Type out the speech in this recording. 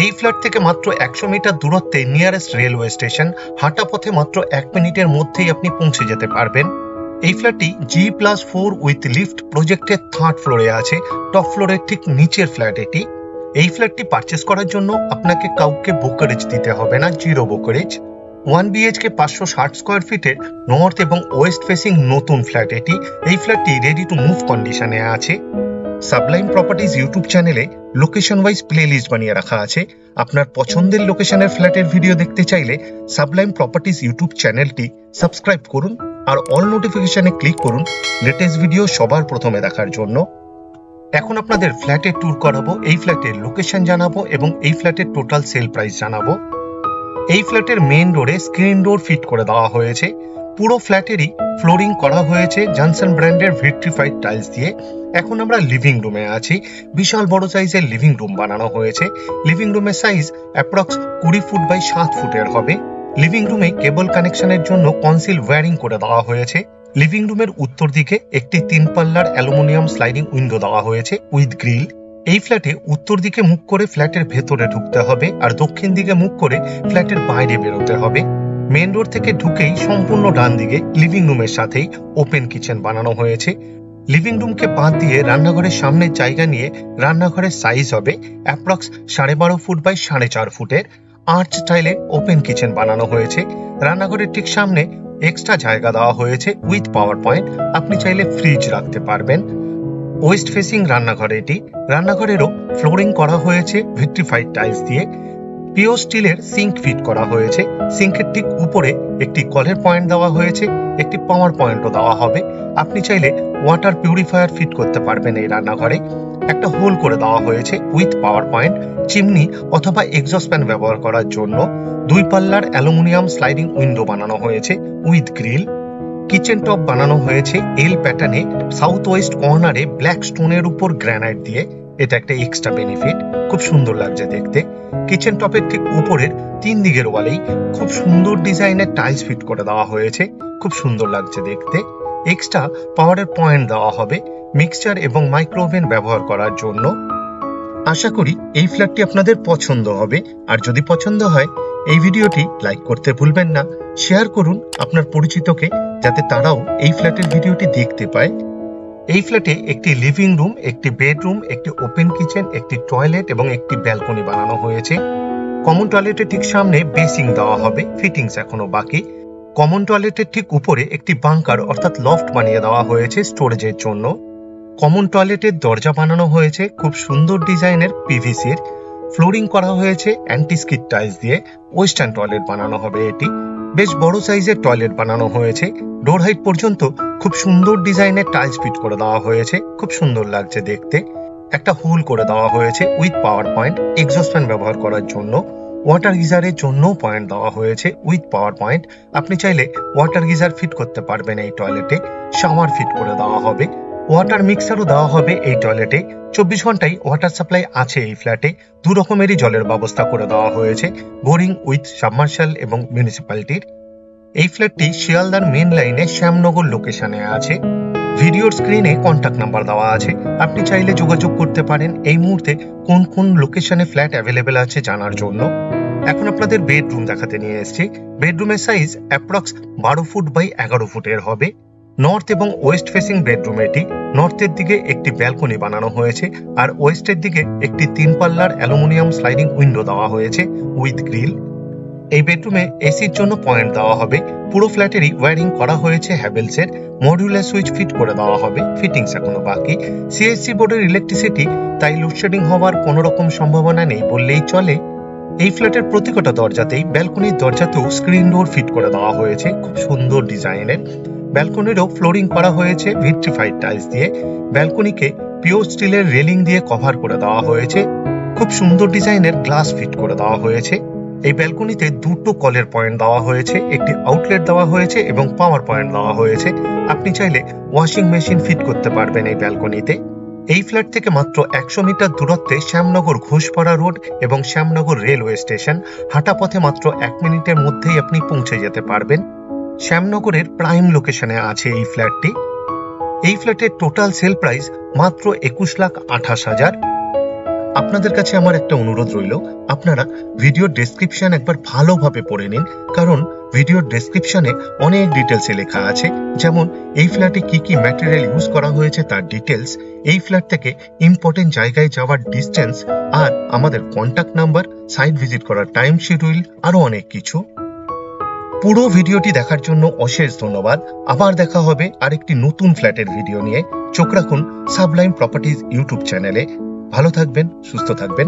এই ফ্ল্যাট থেকে মাত্র 100 মিটার দূরত্বে নিয়ারেস্ট রেলওয়ে স্টেশন, হাঁটা পথে মাত্র 1 মিনিটের মধ্যেই আপনি পৌঁছে যেতে পারবেন। এই ফ্ল্যাটটি G+4 উইথ লিফট প্রজেক্টের 3rd ফ্লোরে আছে, টপ ফ্লোরের ঠিক নিচের ফ্ল্যাট এটি। এই ফ্ল্যাটটি পারচেস করার জন্য আপনাকে কাউকে ব্রোকারেজ দিতে হবে না, জিরো ব্রোকারেজ। 1 BHK 560 স্কোয়ার ফিটের নর্থ এবং ওয়েস্ট ফেসিং নতুন ফ্ল্যাট এটি। এই ফ্ল্যাটটি রেডি টু মুভ কন্ডিশনে আছে। সাবলাইম প্রপার্টিজ ইউটিউব চ্যানেলে লোকেশন ওয়াইজ প্লেলিস্ট বানিয়ে রাখা আছে। আপনার পছন্দের লোকেশনের ফ্ল্যাটের ভিডিও দেখতে চাইলে সাবলাইম প্রপার্টিজ ইউটিউব চ্যানেলটি সাবস্ক্রাইব করুন আর অল নোটিফিকেশনে ক্লিক করুন লেটেস্ট ভিডিও সবার প্রথমে দেখার জন্য। এখন আপনাদের ফ্ল্যাটের ট্যুর করাবো, এই ফ্ল্যাটের লোকেশন জানাবো এবং এই ফ্ল্যাটের টোটাল সেল প্রাইস জানাবো। এই ফ্ল্যাটের মেইন ডোরে স্ক্রিন ডোর ফিট করে দেওয়া হয়েছে। পুরো ফ্ল্যাটেরই ফ্লোরিং করা হয়েছে জনসন ব্র্যান্ডের ভিট্রিফাইড টাইলস দিয়ে। এখন আমরা লিভিং রুমে আছি। বিশাল বড় সাইজের লিভিং রুম বানানো হয়েছে। লিভিং রুমের সাইজ অ্যাপ্রক্স 20 ফুট বাই 7 ফুটের হবে। লিভিং রুমে কেবল কানেকশনের জন্য কনসিল ওয়্যারিং করে দেওয়া হয়েছে। লিভিং রুমের উত্তর দিকে একটি 3 পাল্লার অ্যালুমিনিয়াম স্লাইডিং উইন্ডো দেওয়া হয়েছে উইথ গ্রিল। এই ফ্ল্যাটে উত্তর দিকে মুখ করে ফ্ল্যাটের ভেতরে ঢুকতে হবে আর দক্ষিণ দিকে মুখ করে ফ্ল্যাটের বাইরে বেরোতে হবে। মেন রোড থেকে ঢুকেই সম্পূর্ণ ডান দিকে লিভিং রুমের সাথেই ওপেন কিচেন বানানো হয়েছে। লিভিং রুমকে বাদ দিয়ে রান্নাঘরের সামনে জায়গা নিয়ে রান্নাঘরের সাইজ হবে অ্যাপ্রক্স 12.5 ফুট বাই 4.5 ফুটের। আর্চ স্টাইলে ওপেন কিচেন বানানো হয়েছে। রান্নাঘরের ঠিক সামনে এক্সট্রা জায়গা দেওয়া হয়েছে উইথ পাওয়ার পয়েন্ট। আপনি চাইলে ফ্রিজ রাখতে পারবেন। ওয়েস্ট ফেসিং রান্নাঘর এটি। রান্নাঘরেরও ফ্লোরিং করা হয়েছে ভিট্রিফাইড টাইলস দিয়ে। পিও স্টিলের সিঙ্ক ফিট করা হয়েছে। সিঙ্কের ঠিক উপরে একটি কলের পয়েন্ট দেওয়া হয়েছে, একটি পাওয়ার পয়েন্টও দেওয়া হবে। আপনি চাইলে ওয়াটার পিউরিফায়ার ফিট করতে পারবেন এই রান্নাঘরে। একটা হোল করে দেওয়া হয়েছে উইথ পাওয়ার পয়েন্ট চিমনি অথবা এক্সস্ট ফ্যান ব্যবহার করার জন্য। 2 পাল্লার অ্যালুমিনিয়াম স্লাইডিং উইন্ডো বানানো হয়েছে উইথ গ্রিল। কিচেন টপ বানানো হয়েছে এল প্যাটার্নে সাউথ ওয়েস্ট কর্নারে ব্ল্যাক স্টোনের উপর গ্রানাইট দিয়ে। এটা একটা এক্সট্রা বেনিফিট, খুব সুন্দর লাগছে দেখতে। কিচেন টপের ঠিক উপরের 3 দিকের ওয়ালেই খুব সুন্দর ডিজাইনের টাইলস ফিট করে দেওয়া হয়েছে, খুব সুন্দর লাগছে দেখতে। এক্সট্রা পাওয়ারের পয়েন্ট দেওয়া হবে মিক্সচার এবং মাইক্রোওভেন ব্যবহার করার জন্য। আশা করি এই ফ্ল্যাটটি আপনাদের পছন্দ হবে। আর যদি পছন্দ হয় এই ভিডিওটি লাইক করতে ভুলবেন না। শেয়ার করুন আপনার পরিচিতকে, যাতে তারাও এই ফ্ল্যাটের ভিডিওটি দেখতে পায়। এই ফ্ল্যাটে একটি লিভিং রুম, একটি বেডরুম, একটি ওপেন কিচেন, একটি টয়লেট এবং একটি ব্যালকনি বানানো হয়েছে। কমন টয়লেটের ঠিক সামনে বেসিং দেওয়া হবে, ফিটিংস এখনো বাকি। কমন টয়লেটের ঠিক উপরে একটি বাংকার অর্থাৎ লফট বানিয়ে দেওয়া হয়েছে স্টোরেজের জন্য। কমন টয়লেটের দরজা বানানো হয়েছে খুব সুন্দর ডিজাইনের পিভিসির। ফ্লোরিং করা হয়েছে অ্যান্টিস্কিড টাইলস দিয়ে। ওয়েস্টার্ন টয়লেট বানানো হবে এটি। বেশ বড় সাইজের টয়লেট বানানো হয়েছে। ডোর হাইট পর্যন্ত খুব সুন্দর ডিজাইনের টাইলস ফিট করে দেওয়া হয়েছে, খুব সুন্দর লাগছে দেখতে। একটা হোল করে দেওয়া হয়েছে with power point exhaust fan ব্যবহার করার জন্য। ওয়াটার গিজারের জন্য পয়েন্ট দেওয়া হয়েছে উইথ পাওয়ার পয়েন্ট। আপনি চাইলে ওয়াটার গিজার ফিট করতে পারবেন এই টয়লেটে। শাওয়ার ফিট করে দেওয়া হবে। ওয়াটার মিক্সারও দেওয়া হবে এই টয়লেটে। 24 ঘন্টায় ওয়াটার সাপ্লাই আছে এই ফ্ল্যাটে। 2 রকমেরই জলের ব্যবস্থা করে দেওয়া হয়েছে, বোরিং উইথ সাবমার্শাল এবং মিউনিসিপ্যালিটির। এই ফ্ল্যাটটি শিয়ালদার মেন লাইনে শ্যামনগর লোকেশনে আছে। ভিডিওর স্ক্রিনে কন্ট্যাক্ট নাম্বার দেওয়া আছে, আপনি চাইলে যোগাযোগ করতে পারেন এই মুহূর্তে কোন কোন লোকেশনে ফ্ল্যাট অ্যাভেলেবেল আছে জানার জন্য। এখন আপনাদের বেডরুম দেখাতে নিয়ে এসেছি। বেডরুমের সাইজ অ্যাপ্রক্স 12 ফুট বাই 11 ফুটের হবে। নর্থ এবং ওয়েস্ট ফেসিং বেডরুম এটি। নর্থের দিকে একটি ব্যালকনি বানানো হয়েছে আর ওয়েস্টের দিকে একটি 3 পাল্লার অ্যালুমিনিয়াম স্লাইডিং উইন্ডো দেওয়া হয়েছে উইথ গ্রিল। এই বেডরুমে এসির জন্য পয়েন্ট দেওয়া হবে। পুরো ফ্ল্যাটেরই ওয়্যারিং করা হয়েছে হ্যাভেলসের। মডিউলার সুইচ ফিট করে দেওয়া হবে, ফিটিংস এখনো বাকি। সিএসসি বোর্ডের ইলেকট্রিসিটি, তাই লোডশেডিং হওয়ার কোনো রকম সম্ভাবনা নেই বললেই চলে। এই ফ্ল্যাটের প্রতিটা দরজাতেই ব্যালকনির দরজাতেও স্ক্রিন ডোর ফিট করে দেওয়া হয়েছে, খুব সুন্দর ডিজাইনের। ব্যালকনিরও ফ্লোরিং করা হয়েছে ভিট্রিফাইড টাইলস দিয়ে। ব্যালকনিকে পিওর স্টিলের রেলিং দিয়ে কভার করে দেওয়া হয়েছে। খুব সুন্দর ডিজাইনের গ্লাস ফিট করে দেওয়া হয়েছে। এই ব্যালকনিতে 2টো কলের পয়েন্ট দেওয়া হয়েছে, একটি আউটলেট দেওয়া হয়েছে এবং পাওয়ার পয়েন্ট দেওয়া হয়েছে। আপনি চাইলে ওয়াশিং মেশিন ফিট করতে পারবেন এই ব্যালকনিতে। এই ফ্ল্যাট থেকে মাত্র 100 মিটার দূরত্বে শ্যামনগর ঘোষপাড়া রোড এবং শ্যামনগর রেলওয়ে স্টেশন। হাঁটা পথে মাত্র 1 মিনিটের মধ্যেই আপনি পৌঁছে যেতে পারবেন। শ্যামনগরের প্রাইম লোকেশনে আছে এই ফ্ল্যাটটি। এই ফ্ল্যাটের টোটাল সেল প্রাইস মাত্র 21,28,000। আপনাদের কাছে আমার একটা অনুরোধ রইল, আপনারা ভিডিওর ডেসক্রিপশন একবার ভালোভাবে পড়ে নিন, কারণ ভিডিওর ডেসক্রিপশনে অনেক ডিটেলসে লেখা আছে, যেমন এই ফ্ল্যাটে কি কি ম্যাটেরিয়াল ইউজ করা হয়েছে তার ডিটেলস, এই ফ্ল্যাট থেকে ইম্পর্টেন্ট জায়গায় যাওয়ার ডিস্টেন্স, আর আমাদের কন্ট্যাক্ট নাম্বার, সাইট ভিজিট করার টাইম শিডিউল, আরো অনেক কিছু। পুরো ভিডিওটি দেখার জন্য অশেষ ধন্যবাদ। আবার দেখা হবে আরেকটি নতুন ফ্ল্যাটের ভিডিও নিয়ে। চোখ রাখুন সাবলাইম প্রপার্টিজ ইউটিউব চ্যানেলে। ভালো থাকবেন, সুস্থ থাকবেন।